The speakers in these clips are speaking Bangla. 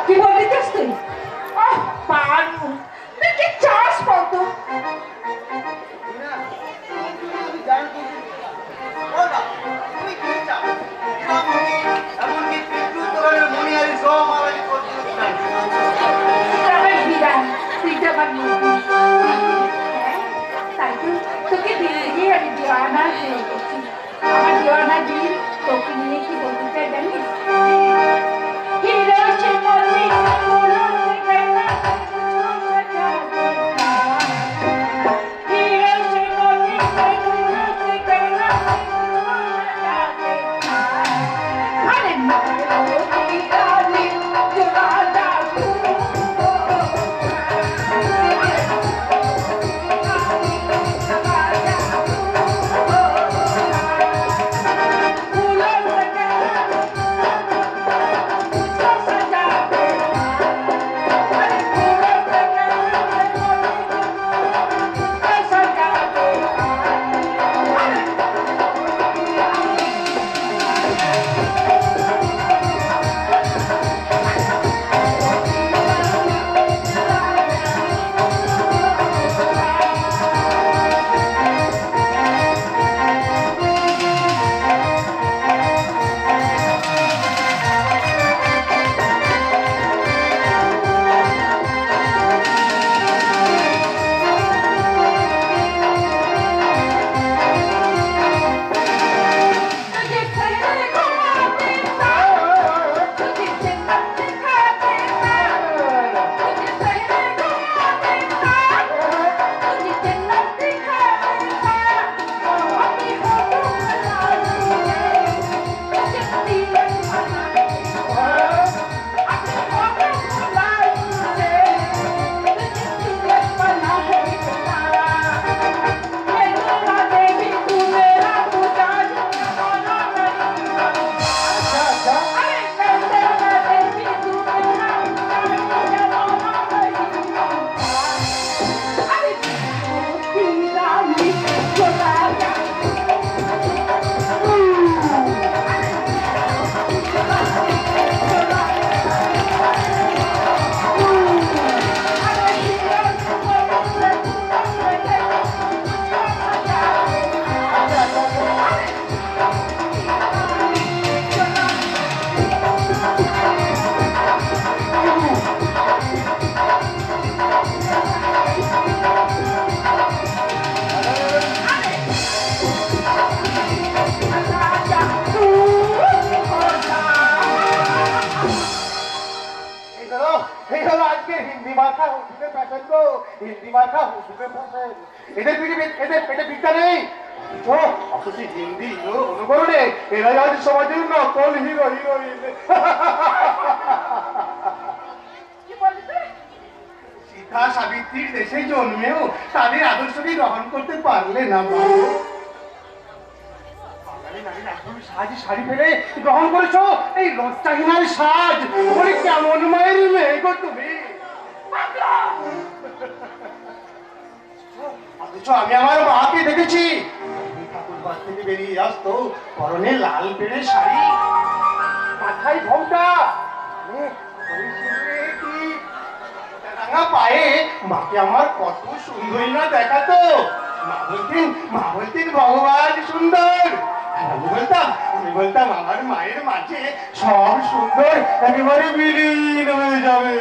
কি বলতে চাস তুই? পারু তুই কি চাস বলতো? তোকে দিল্লি আমি দিওয়ানা হয়ে গেছি। আমার দিওয়ানা দিল তোকে নিয়ে কি বলতে চাই জানিস? হিন্দি অনুকরণে এরা আজ সমাজের নকল হিরো হিরোইন। সীতা সাবিত্রীর দেশে জন্মেও তাদের আদর্শকে গ্রহণ করতে পারলে না। সাজ শাড়ি ফেলে গ্রহণ করেছো এই লজ্জাহীনার সাজ। বলে কেমন মায়ের মেয়ে গো তুমি? অথচ আমি আমার মাকে দেখেছি ঠাকুরবাস থেকে বেরিয়ে আসতো পরনে লাল পেড়ে শাড়ি, মাথায় ঘোমটা, রাঙা পায়ে মাকে আমার কত সুন্দরী না দেখাতো। মা বলতেন ভগবান সুন্দর। আমি বলতাম আমার মায়ের মাঝে সব সুন্দর একেবারে বিলীন হয়ে যাবে।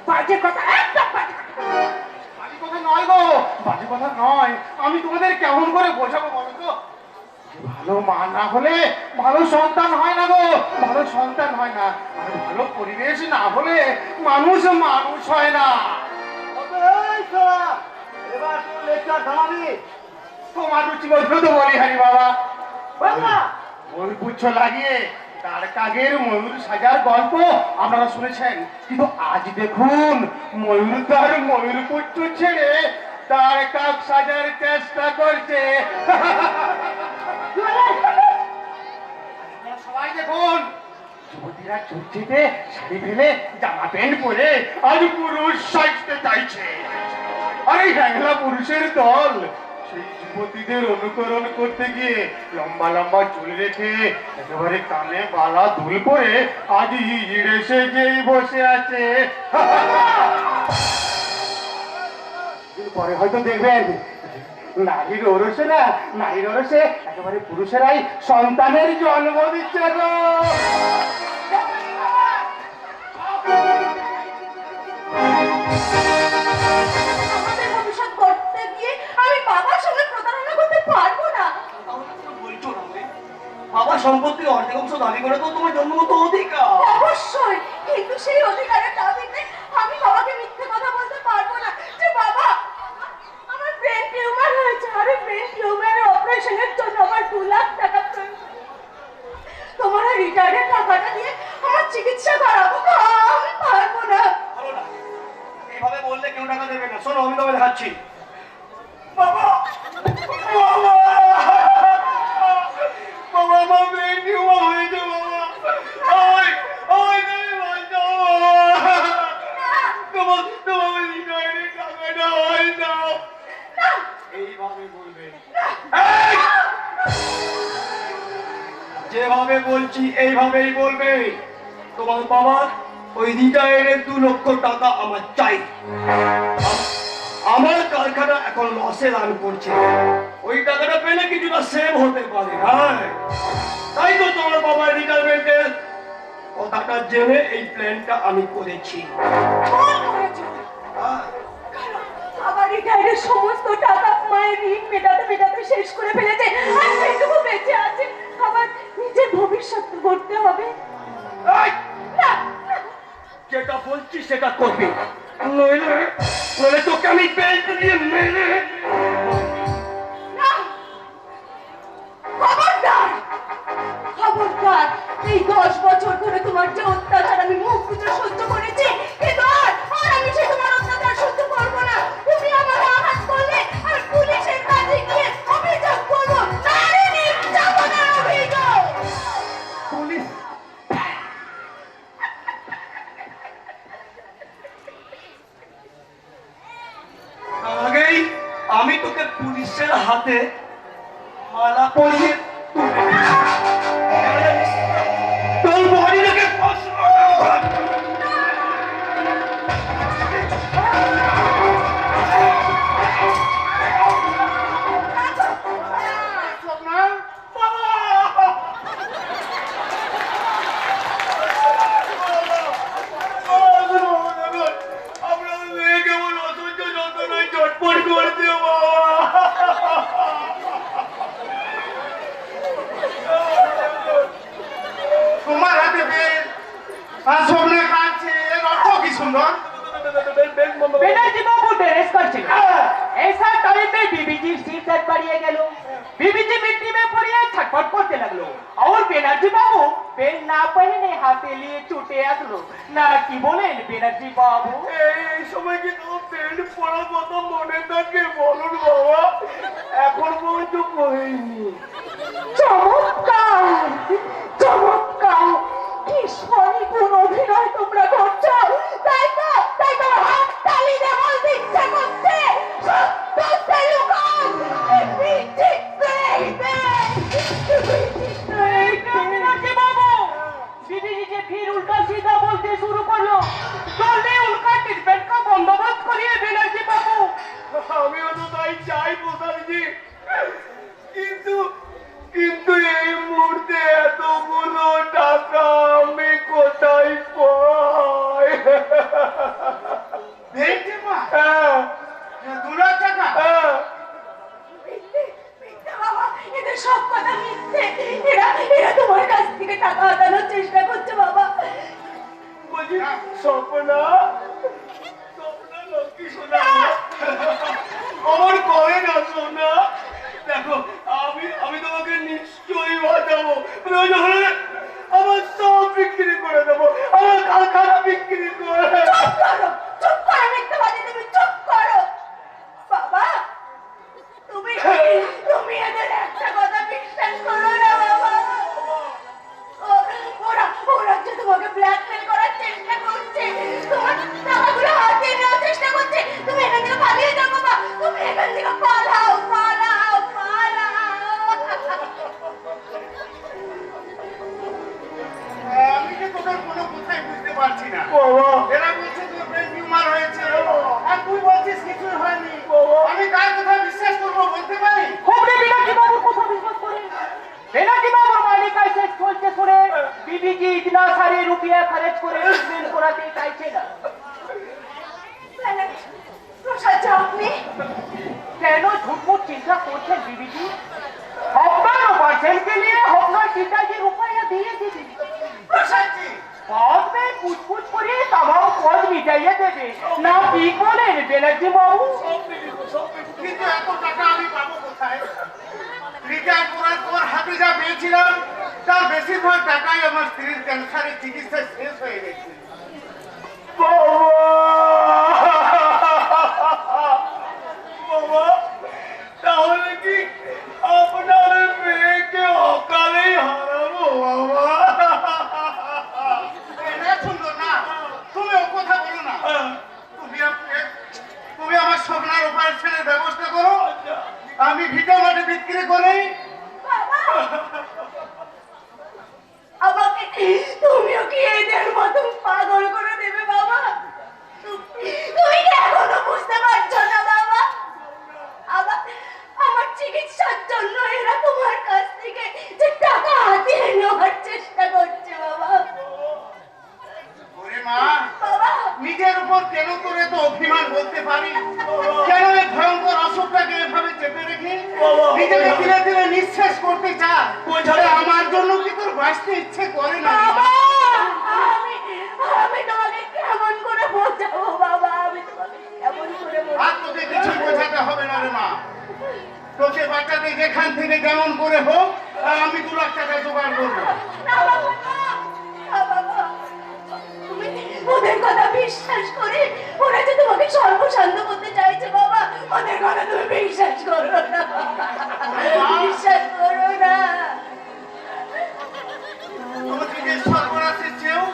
বাজে কথা নয় গো, বাজে কথা নয়। আমি তোমাদের কেমন করে বোঝাবো বলো তো? ভালো মা না হলে ভালো সন্তান হয় না গো, ভালো সন্তান হয় না। আর ভালো পরিবেশ না হলে মানুষ মানুষ হয় না। তোমার রুচি বলছো তো বলি হারি বাবা। ময়ূর পুচ্ছ লাগিয়ে তার কাগের ময়ূর সাজার গল্প আপনারা শুনেছেন, কিন্তু আজ দেখুন ময়ূর তার ময়ূর পুচ্ছ ছেড়ে তার কাক সাজার চেষ্টা করছে। সবাই দেখুন যুবতীরা চুক্তিতে শাড়ি ফেলে জামা প্যান্ট পরে আজ পুরুষ সাজতে চাইছে। আর এই হ্যাংলা পুরুষের দল সেই যুবতীদের অনুকরণ করতে গিয়ে লম্বা লম্বা চুল রেখে একেবারে কানে বালা দুল পরে আজ ইড়ে সেজেই বসে আছে। পরে হয়তো দেখবেন নারীর ওরসে না, নারীর ওরসে একেবারে পুরুষেরাই সন্তানের জন্ম দিচ্ছে গো। আমাদের ভবিষ্যৎ করতে গিয়ে আমি বাবার সঙ্গে প্রতারণা করতে পারবো না। বলছো না বাবা সম্পত্তির অর্ধেক অংশ দাবি করে তো তোমার জন্মগত অধিকার। অবশ্যই, কিন্তু সেই অধিকারের দাবিতে আমি বাবাকে মিথ্যে কথা বলতে পারবো না যে বাবা আমার ব্রেন টিউমার হয়েছে, আর ব্রেন টিউমারের অপারেশনের জন্য আমার 2 লাখ টাকা প্রয়োজন। তোমার রিটায়ার্ডের টাকাটা দিয়ে আমার চিকিৎসা করাবো, আমি পারবো না। ভালো না, এইভাবে বললে কেউ টাকা দেবে না। শোনো, আমি তোমায় দেখাচ্ছি। বাবা বাবা বাবা, আমার ব্রেন টিউমার হয়েছে বাবা। ওই ওই তুমি বলছো তোমার তোমার রিটায়ার্ডের টাকাটা হয় না। এইভাবে বলবে, যেভাবে বলছি এইভাবেই বলবে। তোমার বাবা ওই রিটায়ারের 2 লক্ষ টাকা আমার চাই। আমার কারখানা এখন লসে রান করছে, ওই টাকাটা পেলে কিছুটা সেভ হতে পারে। হ্যাঁ, তাই তো তোমার বাবার রিটায়ারমেন্টের কথাটা জেনে এই প্ল্যানটা আমি করেছি। ভুল করেছো। কারণ আমার রিটায়ারের সমস্ত টাকা মায়ের ঋণ মেটাতে মেটাতে শেষ করে ফেলেছে, আর সেটুকু বেঁচে আছে। আবার নিজের ভবিষ্যৎ গড়তে হবে। এই, না, না, যেটা বলছি সেটা করবি, নইলে নইলে তোকে আমি বেল্ট দিয়ে মেরে। না। খবরদার, খবরদার। এই 10 বছর ধরে তোমার যে অত্যাচার আমি মুখ বুজে সহ্য করেছি, কিন্তু আর আমি সে তোমার অত্যাচার সহ্য করবো না। তুমি আমার আঘাত করলে আর পুলিশের কাছে গিয়ে অভিযোগ করবো, নারী নির্যাতনের অভিযোগ। পুলিশ? আগেই আমি তোকে পুলিশের হাতে মালা পরিয়ে তুলে দিচ্ছি। তোর বডিটাকে আপনার মেয়ে কেমন অসহ্য যন্ত্রণায় চটপট করছে তোমার হাতে বেল আর স্বপ্নে কাঁদছে, এর অর্থ কি সুন্দর? ব্যানার্জি বাবু ড্রেস করছিল। ऐसा टाइम में बीबी जी सीट तक बढ़िए गए। बीबी जी मिट्टी में पड़िए छटपट करते लगलो और ব্যানার্জি বাবু বেল না পहने हाथे लिए छूटे আসলো না। কি বলেন ব্যানার্জি বাবু? এই সময় কি তোমার বেল্ট পরার কথা মনে থাকে বলুন বাবা? এখন পর্যন্ত পড়েনি। চমৎকার, চমৎকার। কি স্বনিপুণ অভিনয় তোমরা করছো। তাই তো, তাই তো হাত তালি দিয়ে বলতে ইচ্ছা করছে, সত্য সেলুকান, বিচিত্র এই দেশ, বিচিত্র এই দেশ। ব্যানার্জি বাবু बीबी जी যে फिर उल्टा सीधा बोलते शुरू करलो। जल्दी उनका ट्रीटमेंट का बंदोबस्त करिए ব্যানার্জি বাবু। আমিও তো তাই চাই প্রধানজি, কিন্তু কিন্তু এই মুহূর্তে এতগুলো টাকা আমি কোথায় পাই? দেখতে মা, হ্যাঁ, 2 লাখ টাকা? হ্যাঁ। মিথ্যে, মিথ্যে বাবা, এদের সব কথা মিথ্যে। এরা এরা তোমার কাছ থেকে টাকা হাতানোর চেষ্টা করছে বাবা। বলছি স্বপ্না, স্বপ্না লক্ষ্মী সোনা, আমার করে না সোনা। দেখো আমি তোমাকে নিশ্চয়ই বাঁচাবো। প্রয়োজন হলে আমার সব বিক্রি করে দেবো, আমার কারখানা বিক্রি করে। চুপ করো, চুপ করো মিথ্যাবাদী, তুমি চুপ করো। বাবা, তুমি তুমি এদের একটা কথা বিশ্বাস করো না বাবা। ওরা ওরা ব্ল্যাকমেল করার চেষ্টা করছে, তোমার টাকাগুলো হাতিয়ে নেওয়ার চেষ্টা করছে। তুমি এখান থেকে পালিয়ে যাও বাবা, তুমি এখান থেকে পালাও, পালাও, পালাও। আমি যে তোদের কোনো কথাই বুঝতে পারছি না। বাবা এরা বলছে তোর ব্রেন টিউমার হয়েছে, আর তুই বলছিস কিছুই হয়নি। আমি কার কথা বিশ্বাস করবো বলতে পারি? হোমরে বেনার্জি বাবুর কথা বিশ্বাস করে বেনার্জি বাবুর মালিক কাছে চলছে শুনে বিবিজি ইতনা সারে রুপিয়া খরচ করে ট্রিটমেন্ট করাতে চাইছে না। প্রসাদ আপনি কেন ঝুটমুট চিন্তা করছেন বিবিজি? আপনার ऑपरेशन के लिए আপনার পিতাজি রুপিয়া দিয়ে দিবি। প্রসাদজি, बाद में कुछ कुछ করে तमाम পদ মিটাইয়ে দেবে না, কি বলেন বেনার্জি বাবু? কিন্তু এত টাকা আমি পাবো কোথায়? রিটায়ার করার পর হাতে যা পেয়েছিলাম তার বেশিরভাগ টাকাই আমার স্ত্রীর ক্যান্সারের চিকিৎসা শেষ হয়ে গেছে। বাবা তাহলে কি আপনার মেয়েকে অকালেই হারাবো বাবা? না সুন্দর না, তুমি ও কথা বলো না। তুমি আমার স্বপ্নের অপারেশনের ব্যবস্থা করো, আমি ভিটা মাটি বিক্রি করে বাবা, আমাকে তুমিও কি এদের মতন পাগল করে দেবে বাবা? তুমি কি এখনো বুঝতে পারছো না বাবা? আমার চিকিৎসার জন্য এরা তোমার কাছ থেকে যে টাকা হাতিয়ে নেওয়ার চেষ্টা করছে বাবা। ওরে মা, বাবা, নিজের উপর কেন করে তো অভিমান বলতে পারি? কেন এই ভয়ঙ্কর অসুখটাকে এভাবে চেপে রেখে নিজেকে ধীরে ধীরে নিঃশেষ করতে চায়? আমার জন্য কি তোর বাঁচতে ইচ্ছে করে না? বাবা, আমি তোমাকে কেমন করে বোঝাবো বাবা? আমি তোমাকে কেমন করে আর বোঝাবো? তোকে কিছু বোঝাতে হবে না রে মা। তোকে বাচ্চাতে যেখান থেকে যেমন করে হোক আমি 2 লাখ টাকা জোগাড় করবো। না বাবা, না বাবা, তুমি ওদের কথা বিশ্বাস করে ওরা যে তোমাকে সর্বশান্ত করতে চাইছে বাবা, ওদের কথা তুমি বিশ্বাস করো না, বিশ্বাস করো না। তোমাকে যে সর্বনাশের চেয়েও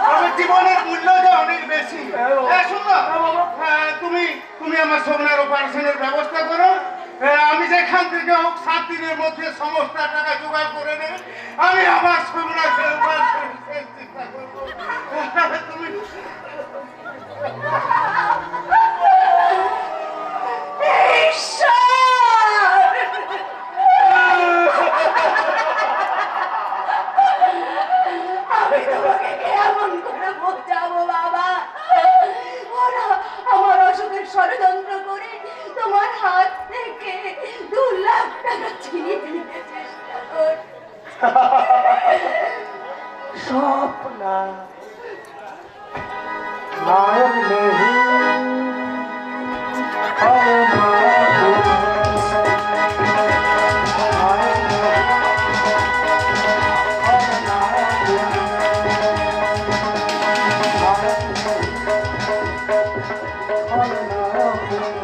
আমার জীবনের মূল্য যে অনেক বেশি। শোনো, তুমি আমার স্বপ্নের অপারেশনের ব্যবস্থা করো। আমি যেখান থেকে হোক 7 দিনের মধ্যে সমস্ত টাকা জোগাড় করে নেবে। আমি আমার স্বপ্নের অপারেশন চেষ্টা করবো। তুমি ঈশ্বর! আমি তোমাকে কেমন করে বোঝাবো বাবা? ওরা আমার অসুখের ষড়যন্ত্র করে তোমার হাত থেকে 2 লাখ টাকা ছিনিয়ে নিতে চেষ্টা করছে। सपना नायक नहीं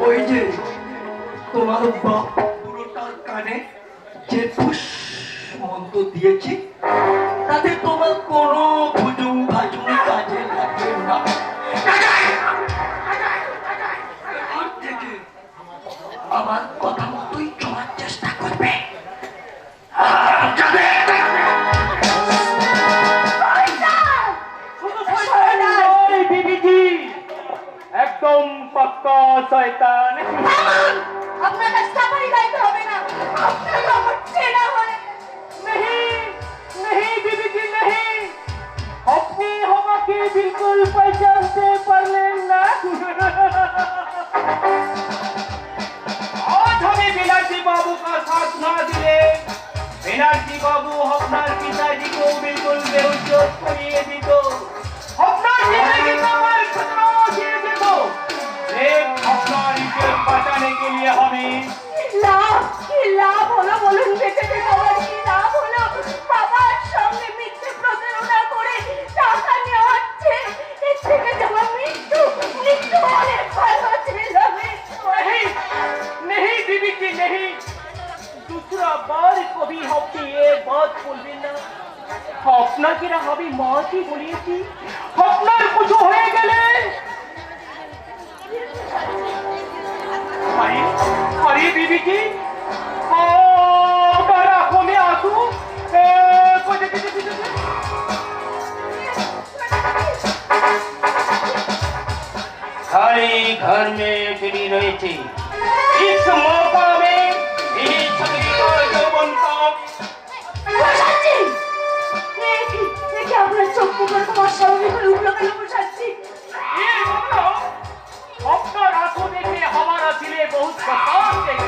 ওই যে তোমার বাপ পুরোটার কানে যে ফুস মন্ত্র দিয়েছে তাতে তোমার কোনো ভুজুং ভাজুং কাজে লাগে না। আর থেকে আমার কথা মতোই চলার চেষ্টা করবে। बीबीजी एकदम पक्का शैतान। আপনার কাছে সাফারি গাইতে হবে না, আপনার আমার চেনা হয়ে। नहीं नहीं बीबीजी नहीं, কিনা হবে মাটি বলিয়েছি আপনার কিছু হয়ে গেলে আরে আরে বিবি কি রাখো আমি আসু सारे घर में गिरी रही थी इस मौका में यही छतरी का यौवन का প্রসাদজি আপনার চোখ মুখের তোমার স্বাভাবিক হয়ে উঠলো কেন প্রসাদজি? ये बोलो আপনার आंखों देखे हमारा दिले बहुत प्रसन्न है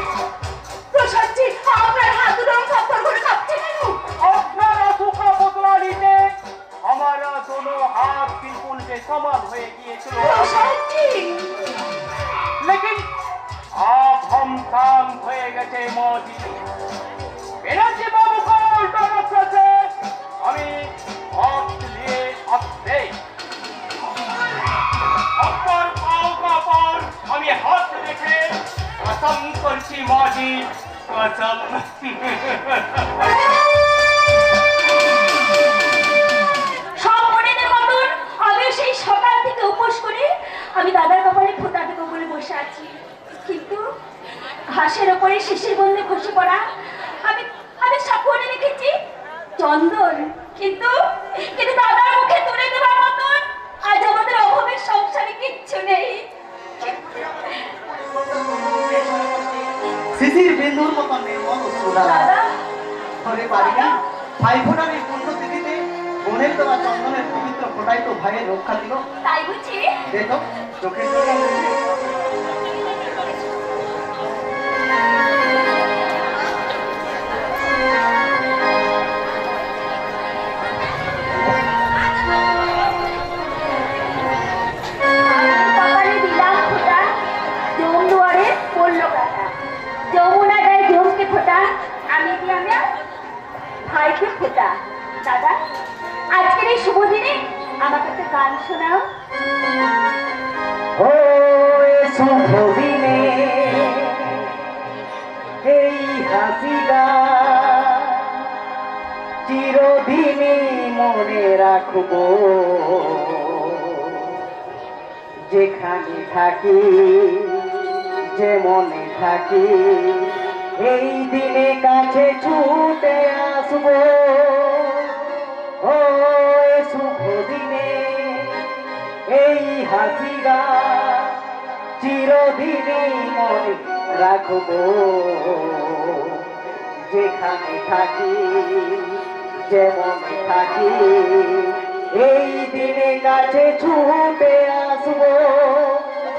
প্রসাদজি আপনার হাত দুটো থরথর করে কাঁপছে কেন? আপনার आंखों का बदला लेते हमारा दोनों हाथ बिल्कुल के समान हो गए প্রসাদজি लेकिन आप हम शांत हो गए मौजी बेनर्जी बाबू को उल्टा रास्ता से हमें हाथ लिए अपने अपर पाँव का पार हमें हाथ देखे कसम करती मौजी कसम সব মনেদের মতন আমি সেই সকাল থেকে উপোস করে আমি দাদার কপালে ফোঁটা দেবো বলে বসে আছি, কিন্তু ঘাসের ওপরে শিশির বন্ধে খসে পড়া আমি আমি সাপনে রেখেছি চন্দন, কিন্তু কিন্তু দাদার মুখে তুলে দেওয়ার মতন আজ আমাদের অভাবের সংসারে কিচ্ছু নেই। শিশির বিন্দুর মতন নির্মল সুরা দাদা ঘরে পারি না ভাই ফোটার এই পুণ্য তিথিতে বোনের দেওয়া চন্দনের পবিত্র ফোটাই তো ভাইয়ের রক্ষা দিল। তাই বুঝি? দেখো চোখের জল আসছে। কপালে দিলাম ফোঁটা, জম দুয়ারে পড়লো কাটা, যমুনা গায়ে জমকে ফোঁটা, আমি দিলাম ভাইকে ফোঁটা। দাদা আজকের এই শুভ দিনে আমাকে একটা গান শোনাও। ও এ শুভ দিনে এই হাসি গান চিরদিনই মনে রাখবো, যেখানে থাকি যে মনে থাকি এই দিনে কাছে ছুটে আসবো। ও এ শুভ দিনে এই হাসি গান চিরদিনই মনে রাখবো, যেখানে থাকি যে মনে থাকি এই দিনে কাছে ছুটে আসবো।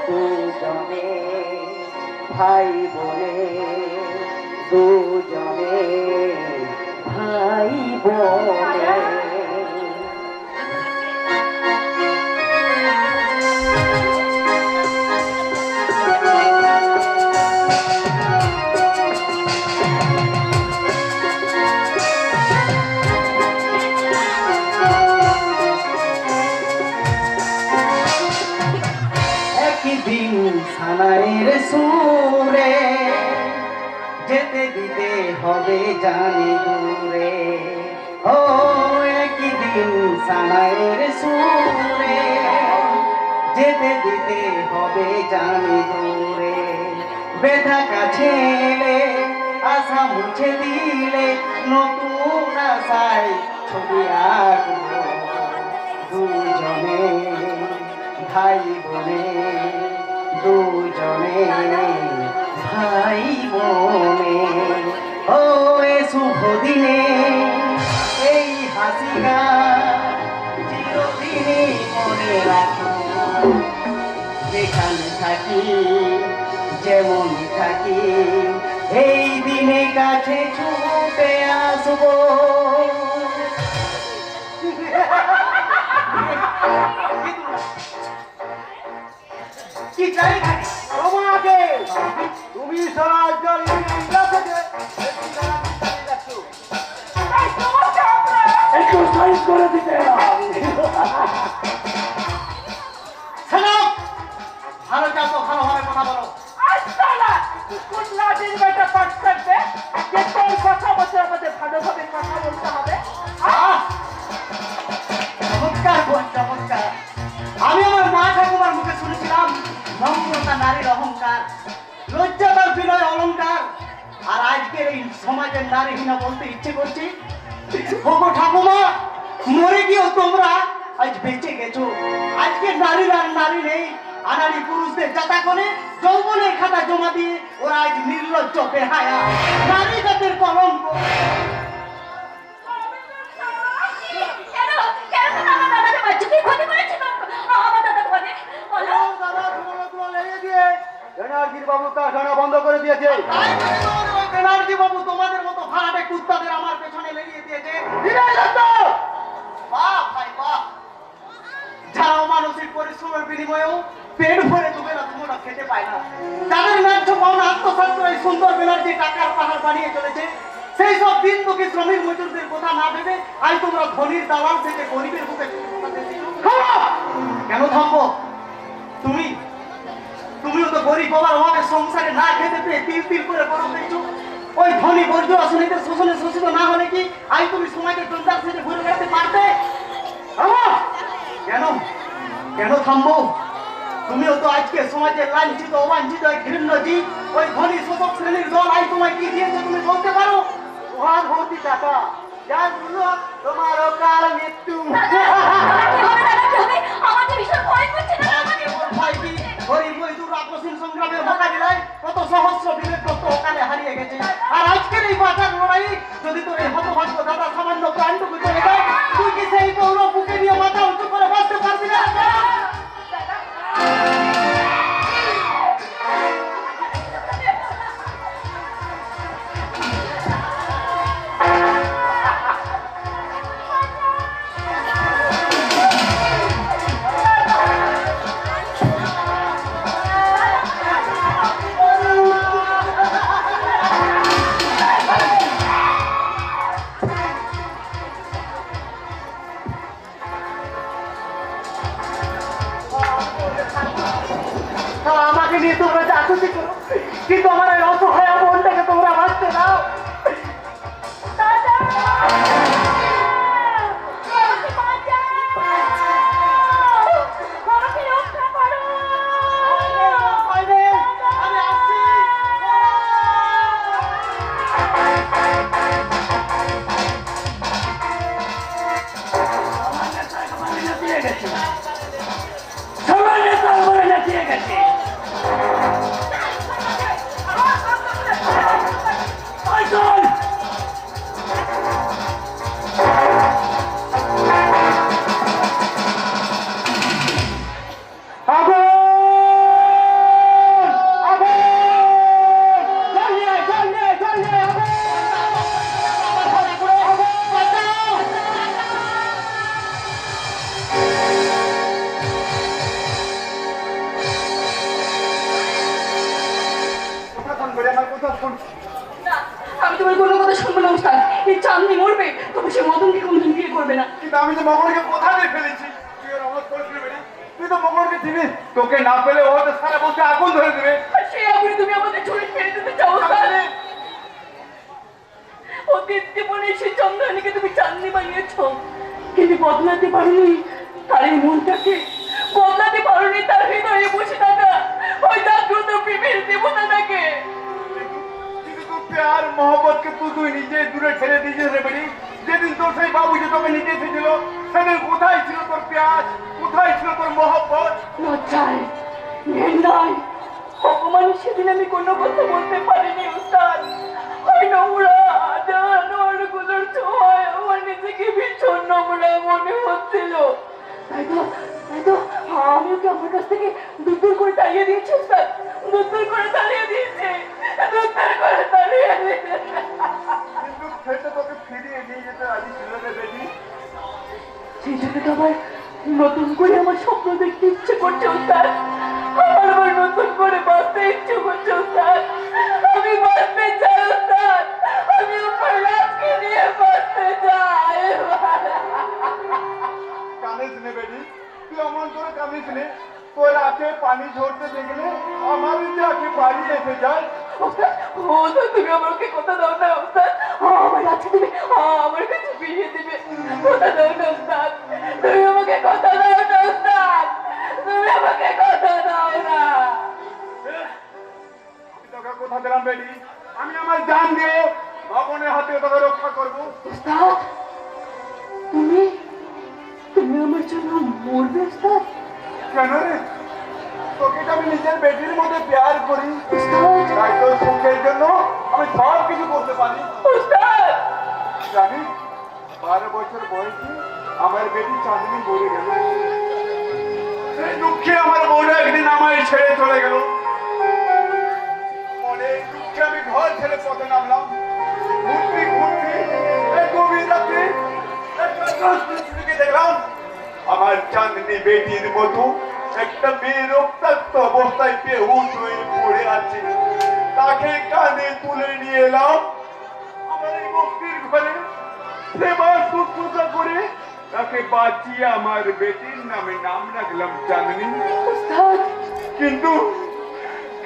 দুজনে ভাই বলে দুজনে ভাই বলে একদিন সানাইয়ের সুরে যেতে দিতে হবে জানি দূরে। ও একদিন সানাইয়ের সুরে যেতে দিতে হবে জানি দূরে। বেধা কাছে এলে আশা মুছে দিলে নতুন আশায় ছবি আঁকবো। দুজনে ভাই বনে দুজনে ভাই বনে। ও এ শুভ দিনে এই হাসি গান চিরদিনই মনে রাখবো, যেখানে থাকি যেমন থাকি এই দিনে কাছে ছুটে আসবো। কি চাই তোমাকে তুমি সারা জল একটু সাইজ করে দিতে ভালো চাপো, ভালোভাবে কথা বলো। कुछ लाजिन बेटा पट सकते যে তোর কথা বলতে আমাদের ভালোভাবে কথা বলতে হবে। সমাজের নারীহীনা বলতে ইচ্ছে করছে। ওগো ঠাকুমা, মরে গিয়েও তোমরা আজ বেঁচে গেছো। আজকে নারীরা আর নারী নেই, আনাড়ি পুরুষদের যাতা করে যৌবনের খাতা জমা দিয়ে ওরা আজ নির্লজ্জ বেহায়া, নারী জাতের কলঙ্ক। কেন কেন তুমি আমার দাদাকে মারছো? কি ক্ষতি করেছে আমার দাদা তোমাকে? বলো। দাদা তোমার লেগে দিয়ে ব্যানার্জির বাবু কারখানা বন্ধ করে দিয়েছে। তাই বলে তোমার ওই ব্যানার্জি বাবু তোমাদের মতো ভাড়াটে কুত্তাদের আমার পেছনে লেগিয়ে দিয়েছে। বাহ ভাই বাহ, যারা মানসিক পরিশ্রমের বিনিময়েও পেট ভরে দুবেলা তোমরা খেতে পায় না, যাদের ন্যায্য পাওনা আত্মসাৎ করে এই সুন্দর ব্যানার্জি টাকার পাহাড় বানিয়ে চলেছে, সেই সব দিন দুঃখী শ্রমিক মজুরদের কথা না ভেবে আজ তোমরা ধনীর দালাল থেকে গরিবের বুকে কেন থামবো? তুমিও তো গরিব বাবার অভাবে সংসারে না খেতে পেয়ে তিল তিল করে বড় হয়েছো। ওই ধনী বর্জ্য আসনীদের শোষণে শোষিত না হলে কি আজ তুমি সমাজের জঞ্জাল থেকে ঘুরে বেড়াতে পারতে? কেন কেন থামবো? তুমিও তো আজকে সমাজের লাঞ্ছিত অবাঞ্ছিত এক ঘৃণ্য জীব। ওই ধনী শোষক শ্রেণীর দল আজ তোমায় কি দিয়েছে তুমি বলতে পারো? ওহার ভর্তি টাকা, যার মূল্য তোমার অকাল মৃত্যু। আমাকে ভীষণ ভয় করছে না আমাকে। ভয় কি? গরিব মজদুর আকস্মিক সংগ্রামে মোকাবিলায় কত সহস্র বিবেকদত্ত অকালে হারিয়ে গেছে। আর আজকের এই বাঁচার লড়াই যদি তোর এই হতভাগ্য দাদা সামান্য প্রাণটুকু চলে যায়, তুই কি সেই গৌরব বুকে নিয়ে মাথা উঁচু করে বাঁচতে পারবি না? আমাকে নিয়ে তোমরা যা খুশি করো, কিন্তু আমার এই অসহায় বোনটাকে তোমরা বাঁচতে দাও। দাদা আমাকে বাঁচাও, আমাকে রক্ষা করো। আমি আসছি। না, আমি তোমার কোনো কথা শুনবো না উস্তাদ। এই চাঁদনি মরবে, তবে সে মদনকে কোনদিন বিয়ে করবে না। কিন্তু আমি তো মঙ্গলকে কোথায় দিয়ে ফেলেছি, তুই ওর অমত করেছিলি বেটা? তুই তো মঙ্গলকে চিনি, তোকে না পেলে ও তো সারা বসে আগুন ধরে দেবে। আর সেই আগুনে তুমি আমাদের ছুরি ফেলে দিতে চাও উস্তাদ। অতীত জীবনে সে চন্দ্রানীকে তুমি চাঁদনি বানিয়েছো, কিন্তু বদলাতে পারোনি তার এই মনটাকে, বদলাতে পারোনি তার হৃদয়ে বসে থাকা ওই জাগ্রত প্রেমের দেবতাটাকে। কিন্তু তোর প্যার মোহব্বতকে তুই নিজে দূরে ঠেলে দিয়েছিস রে বেটি। যেদিন তোর সেই বাবু যে তোকে নিতে এসেছিল, সেদিন কোথায় ছিল তোর প্যার, কোথায় ছিল তোর মোহব্বত? লজ্জায়, ঘৃণায়, অপমানে সেদিন আমি কোনো কথা বলতে পারিনি উস্তাদ। ওই নোংরা জানোয়ারগুলোর ছোঁয়ায় আমার নিজেকে ভীষণ নোংরা মনে হচ্ছিল। তাই তো আমি ওকে আমার কাছ থেকে দূর করে তাড়িয়ে দিয়েছি উস্তাদ, দূর করে তাড়িয়ে দিয়েছে, দূর করে তাড়িয়ে দিয়েছে। কিন্তু সেটা তোকে ফিরিয়ে নিয়ে যেতে রাজি ছিল রে বেটি। সেই জন্য তো আবার নতুন করে আমার স্বপ্ন দেখতে ইচ্ছে করছে উস্তাদ। আমার আবার নতুন করে বাঁচতে ইচ্ছে করছে উস্তাদ। আমি বাঁচতে চাই উস্তাদ, আমি উপর রাতকে নিয়ে বাঁচতে চাই। কানিস নে বেটি, তুই অমন করে কানিস নে। তোর আঁখে পানি ঝরতে দেখলে আমারই যে আঁখে পানি এসে যায়। উস্তাদ, তুমি আমাকে কথা দাও না উস্তাদ, আমার কাছে দিবে, আমার কাছে ফিরিয়ে দিবে। কথা দাও না উস্তাদ, তুমি আমাকে কথা দাও না উস্তাদ, তুমি আমাকে কথা দাও না। আমি তোকে কথা দিলাম বেটি, আমি আমার জান দিয়ে জন্য মরবে উস্তাদ? কেন রে? তোকে তো আমি নিজের বেটির মধ্যে প্যার করি, উস্তাদ, তাই তোর সুখের জন্য আমি সব কিছু করতে পারি। উস্তাদ, জানি 12 বছর বয়সে আমার বেটি চাঁদনি মরে গেল। সেই দুঃখে আমার বউটা একদিন আমায় ছেড়ে চলে গেল। অনেক দুঃখে আমি ঘর ছেড়ে পথে নামলাম। ঘুরতে ঘুরতে এক গভীর রাতে একটা রাজমিস্ত্রিকে দেখলাম আমার চাঁদনি বেটির মতো একটা মেয়ে রক্তাক্ত অবস্থায় বেহুশ হয়ে পড়ে আছে। তাকে কাঁধে তুলে নিয়ে এলাম আমার এই বস্তির ঘরে। সেবা শুশ্রূষা করে তাকে বাঁচিয়ে আমার বেটির নামে নাম রাখলাম চাঁদনি। উস্তাদ, কিন্তু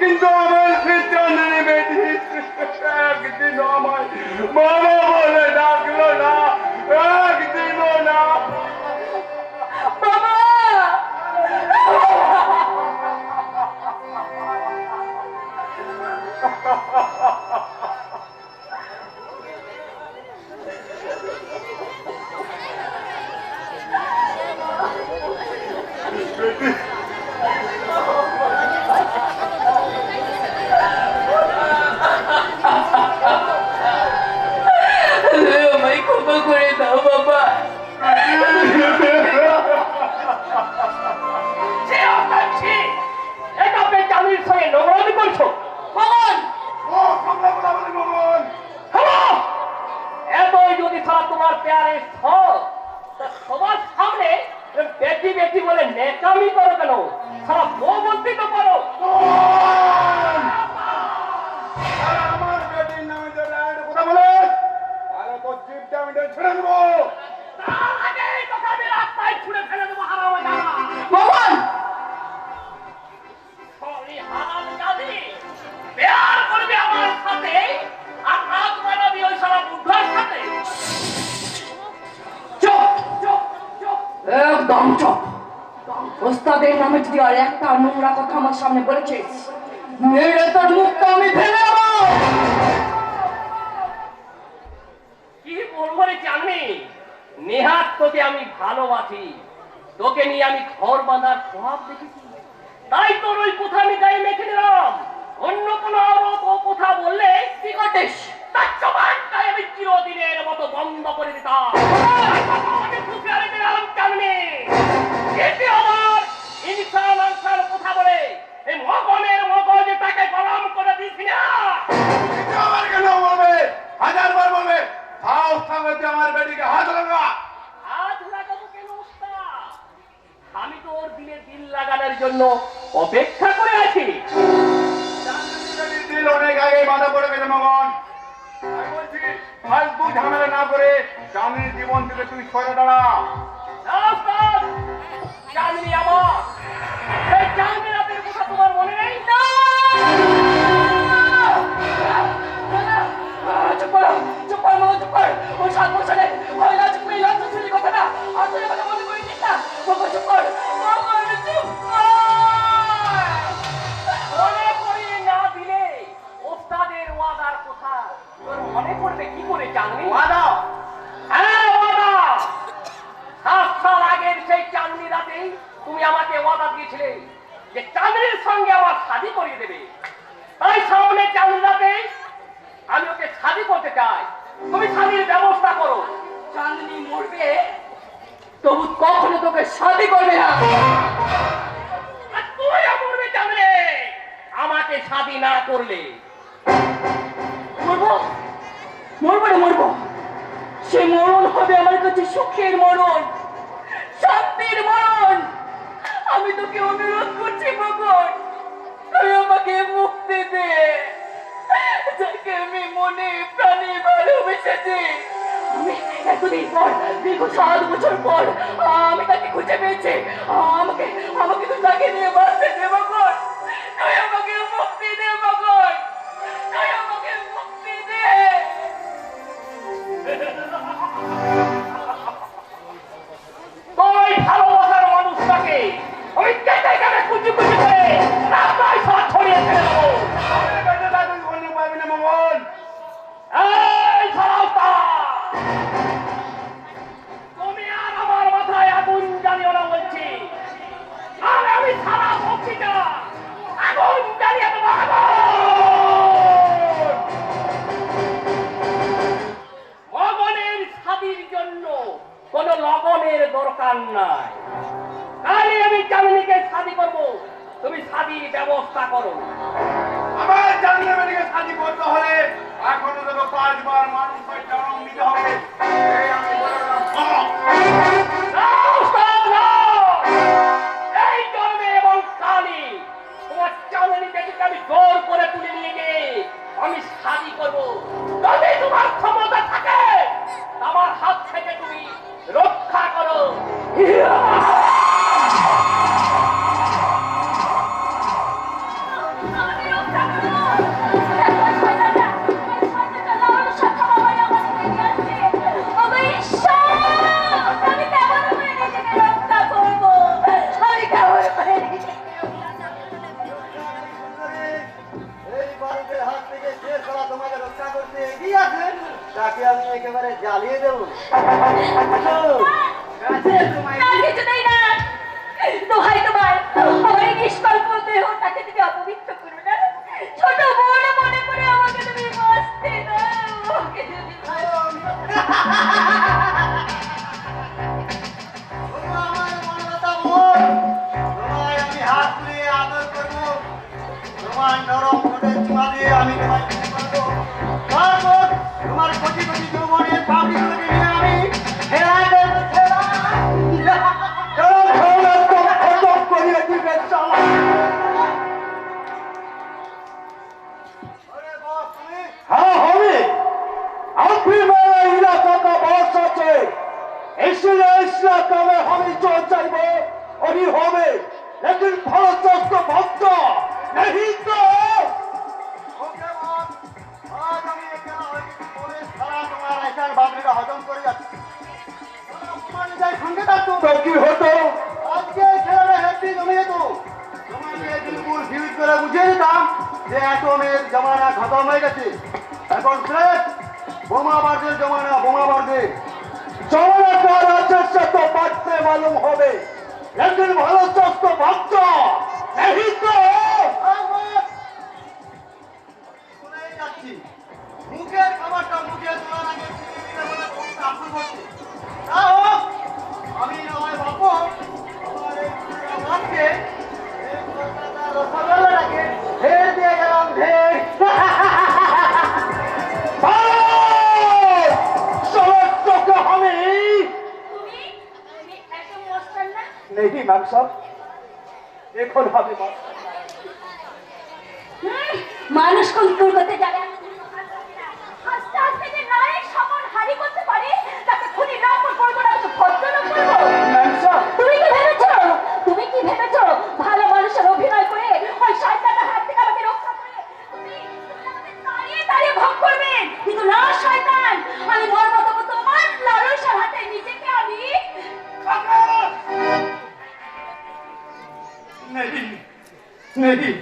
কিন্তু আমার সে চাঁদনি বেটি একদিন আমায় বাবা বলে ডাকলো না, একদিনও না। বাবা! আমায় ক্ষমা করে দাও বাবা। সে আপনার ছি! এটা আপনি চাঁদনির সঙ্গে নোংরামি করছো। ভগবান! ও সামলা বলা বলে ভগবান। হ্যালো, এতই যদি সারা তোমার প্যারে সব, তা সবার সামনে বেটি বেটি বলে নেকামি করো কেন? সারা বউ বলতে তো পারো। আমার বেটির নামে যদি আর কথা বলে তাহলে তো জিপটা আমি ছেড়ে দেবো। তার আগেই তোকে আমি রাস্তায় ছুঁড়ে ফেলে দেবো হারামজাদা। ভগবান! সরি হারামজাদি, প্যার করবি আমার সাথে আর রাত বাড়াবি ওই সারা বুদ্ধার সাথে। চুপ! চুপ চুপ। একদম চুপ! ওস্তাদের নামে যদি আর একটা নোংরা কথা আমার সামনে বলেছিস, মেরে তোর মুখটা আমি ফেলে দেবো! কি বলবো রে চাঁদনি, নেহাত তোকে আমি ভালোবাসি, তোকে নিয়ে আমি ঘর বাঁধার স্বভাব দেখেছি, তাই তোর ওই কথা আমি গায়ে মেখে নিলাম। অন্য কোনো আরোপ ও কথা বললে কি করতিস? তার জবানটাই আমি চিরদিনের মতো বন্ধ করে দিতাম। আমি হুঁশিয়ারি দিলাম চাঁদনি, এটি আমার ইনসান আনসান কথা বলে এই মগনের মগজে তাকে গরম করে দিছি না। এটা আমার কেন বলবে? 1000 বার বলবে সাহস থাকলে আমার বেটিকে হাত লাগা। আজ লাগাবো কেন উস্তাদ? আমি তো ওর দিনে দিল লাগানোর জন্য অপেক্ষা করে আছি। চাঁদনি বেটির দিল অনেক আগে বাঁধা পড়ে গেছে মগন। আমি বলছি ফালতু ঝামেলা না করে চাঁদনির জীবন থেকে তুই সরে দাঁড়া। না উস্তাদ, চাঁদনি আমার। সেই চাঁদনি রাতের কথা তোমার মনে নেই? চুপ করো! চুপ কর মামা, চুপ কর! ওই 7 বছরে ওই রাজকুমারী লজ্জা ছিল কথা না, আর তুই কথা মনে করিস না। বাবা চুপ কর! বাবা চুপ কর! মনে করিয়ে না দিলে ওস্তাদের ওয়াদার কথা তোর মনে পড়বে কি করে চাঁদনি? ওয়াদা হ্যাঁ ওয়াদা। 7 সাল আগের সেই চাঁদনি রাতেই তুমি আমাকে ওয়াদা দিয়েছিলে যে চাঁদনির সঙ্গে আমার শাদী করিয়ে দেবে। তাই সামনে চাঁদনি রাতে আমি ওকে শাদী করতে চাই, তুমি শাদীর ব্যবস্থা করো। চাঁদনি মরবে, তবু কখনো তোকে শাদি করবে না। আর তুইও মরবে চাঁদনি আমাকে শাদী না করলে। মরবো, মরবো রে মরবো। সে মরণ হবে আমার কাছে সুখের মরণ, শান্তির মরণ। আমি তোকে অনুরোধ করছি ভগবান, তুই আমাকে মুক্তি দে, যাকে আমি মনে প্রাণে ভালোবেসেছি। আমি এতদিন পর, দীর্ঘ 7 বছর পর আমি তাকে খুঁজে পেয়েছি। আমাকে আমাকে তুই তাকে নিয়ে বাঁচতে দে ভগবান, তুই আমাকে মুক্তি দে ভগবান, তুই আমাকে মুক্তি দে। তোর ভালোবাসার মানুষটাকে আমি কেটে কেটে কুচি কুচি করে রাস্তায় সব ছড়িয়ে ফেলে দেবো। আমার বেটিটা তুই অন্য পাবি না মগন। এই সারাওতা, তুমি আর আমার মাথায় আগুন জ্বালিও না। দরকার নাই। তাহলে আমি চামেলিকে শাদি করব, তুমি শাদির ব্যবস্থা করো। আমার জানলে মেয়েকে শাদি করতে হলে এখনো তোকে 5 বার মানুষের জন্ম নিতে হবে। এই আমি বলে দিলাম, হ্যাঁ। নাও, stop, নাও। এই জন্মে এবং কালে তোমার চামেলি বেটিকে আমি জোর করে তুলে নিয়ে গিয়ে আমি শাদি করব। যদি তোমার ক্ষমতা থাকে আমার হাত থেকে তুমি রক্ষা করো। আমাকে রক্ষা করো। দেখো শয়তানটা, আমার শয়তানটা লালসা খাওয়ায় আমাকে নিয়ে আসছে। ওগো ঈশ্বর, আমি কেমন করে নিজেকে রক্ষা করবো? আমি কেমন করে নিজেকে এই বালকের হাত থেকে যে শালা তোমাকে রক্ষা করতে এগিয়ে আছে তাকে আমি একেবারে জ্বালিয়ে দেবো। না, কিছুতেই না। দোহাই তোমার, আমার এই নিষ্কল্প দেহটাকে তুমি অপবিত্র করো না। ছোট বোন মনে করে আমাকে তুমি বাঁচতে দাও। ওকে যদি আমার মনটা বোন, তোমায় আমি হাত তুলে আদর করবো। তোমার নরম ঠোঁটের চুমা দিয়ে আমি তোমায় খুশি করবো। তারপর তোমার কোটি কোটি যৌবনের পাপড়িগুলোকে নিয়ে আমি খেলা দেবো, খেলা। ওরে বাপ, তুমি हाँ हमें अब भी मेरा इलाका का बहुत सच है, इसलिए इस इलाका में हम ही जो चाहिए वही हमें, लेकिन भारत को भक्त नहीं तो ওকে বাপ, আজ আমি এখানে হয়তো পুলিশ ছাড়া তোমার এখান বাবরিটা হজম করে যাচ্ছি। তোমার যাই সঙ্গে থাকতো तो की होतो আজকে খেলাটা হ্যাপি জমে যেত। তোমাকে বিলকুল ফিউজ করে বুঝিয়ে দিতাম যে অ্যাটমের জমানা খতম হয়ে গেছে, এখন স্রেফ বোমাবারদের জমানা, বোমাবারদের। जमाना का राज्य से तो बांटने मालूम होवे, लेकिन भारत को भक्त नहीं तो শুনেই যাচ্ছি মুখের খাবারটা মুখে তোলার আগে চিনি দিলে বলে খুব আপু করছে। তা হোক, আমি নয় বাপু আমার এই মাছকে এই কলকাতার রসগোল্লাটাকে ঢের দিয়ে গেলাম, ঢের। समझ तो हमें তুমি তুমি এত মস্তান না। नहीं मैम साहब, देखो ना हमें बात মানুষ কোন দুর্গতে যাবে আস্তে আস্তে যে নায়ক সমন হারি করতে পারে তাকে খুনি লম্পট করবো না, তো ভদ্রলোক করবো। मैम साहब তুমি কি ভেবেছো, তুমি কি ভেবেছো ভালো মানুষের অভিনয় করে ওই শয়তানের হাত থেকে আমাকে রক্ষা করে তুমি আমাকে তাড়িয়ে তাড়িয়ে ভোগ করবে? কিন্তু না শয়তান, আমি ধর্ম দেবো তোমার লালসার হাতে নিজেকে আমি। नहीं नहीं,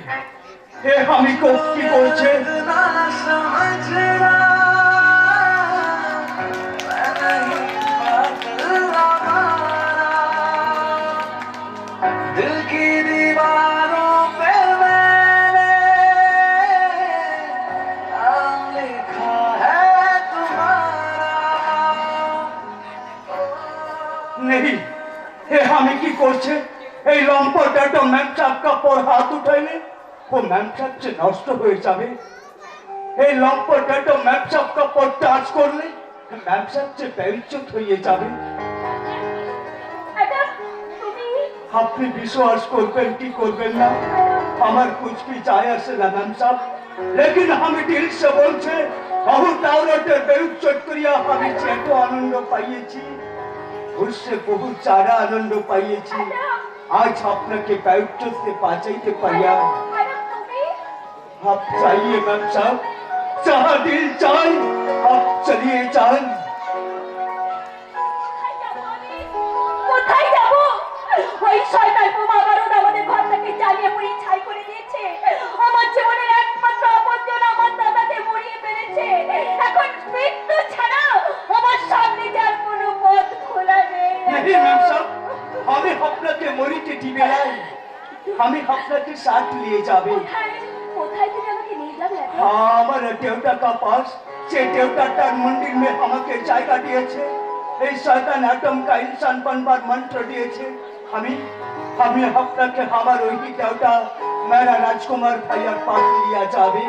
ये हमी को की बोलছে दिल की दीवारों पे मैंने नाम लिखा है तुम्हारा। नहीं, ये हमी की করছে এই লম্পটটা ম্যাম সাহেব কাপড় হাত উঠাইলে ও ম্যাম সাহেব যে নষ্ট হয়ে যাবে, এই লম্পটটা ম্যাম সাহেব কাপড় টাচ করলে ম্যাম সাহেব যে বেইজ্জত হয়ে যাবে। আচ্ছা তুমি আপনি বিশ্বাস করবেন কি করবেন না আমার कुछ भी যায় আসে না ম্যাম সাহেব, लेकिन আমি দিল से বলছে বহু দাওলতের বেইজ্জত করিয়া আমি যে এত আনন্দ পাইয়েছি, उससे बहुत सारा आनंद पाइएছি। आज আপনাকে বেইজ্জত से বাঁচাইতে পারিয়া। আরে তুমি आप चाहिए मैम साहब, जहाँ दिल चाहे आप चलिए जान। কোথায় যাব? ওই শয়তান বোমা বারুদ আমাদের ঘরটাকে জ্বালিয়ে পুড়িয়ে ছাই করে দিয়েছে। আমার জীবনের একমাত্র আপনজন আমার দাদাকে মরিয়ে ফেলেছে। এখন মৃত্যু ছাড়া আমার সামনে যার কোনো পথ খোলা নেই। नहीं मैम साहब, हमें আপনাকে মরিতে দিবে না, আমি আপনাকে সাথ নিয়ে যাবে। কোথায় কোথায় তুমি আমাকে নিয়ে যাবে এখন? আমার দেউতা কা পাস, সে দেউতাটার মন্দির মে আমাকে জায়গা দিয়েছে, এই শয়তান আটম কা ইনসান बनবার মন্ত্র দিয়েছে আমি আমি আপনাকে আমার ওই দেওটা মেরা রাজকুমার ভাইয়ার পাশ লিয়া যাবে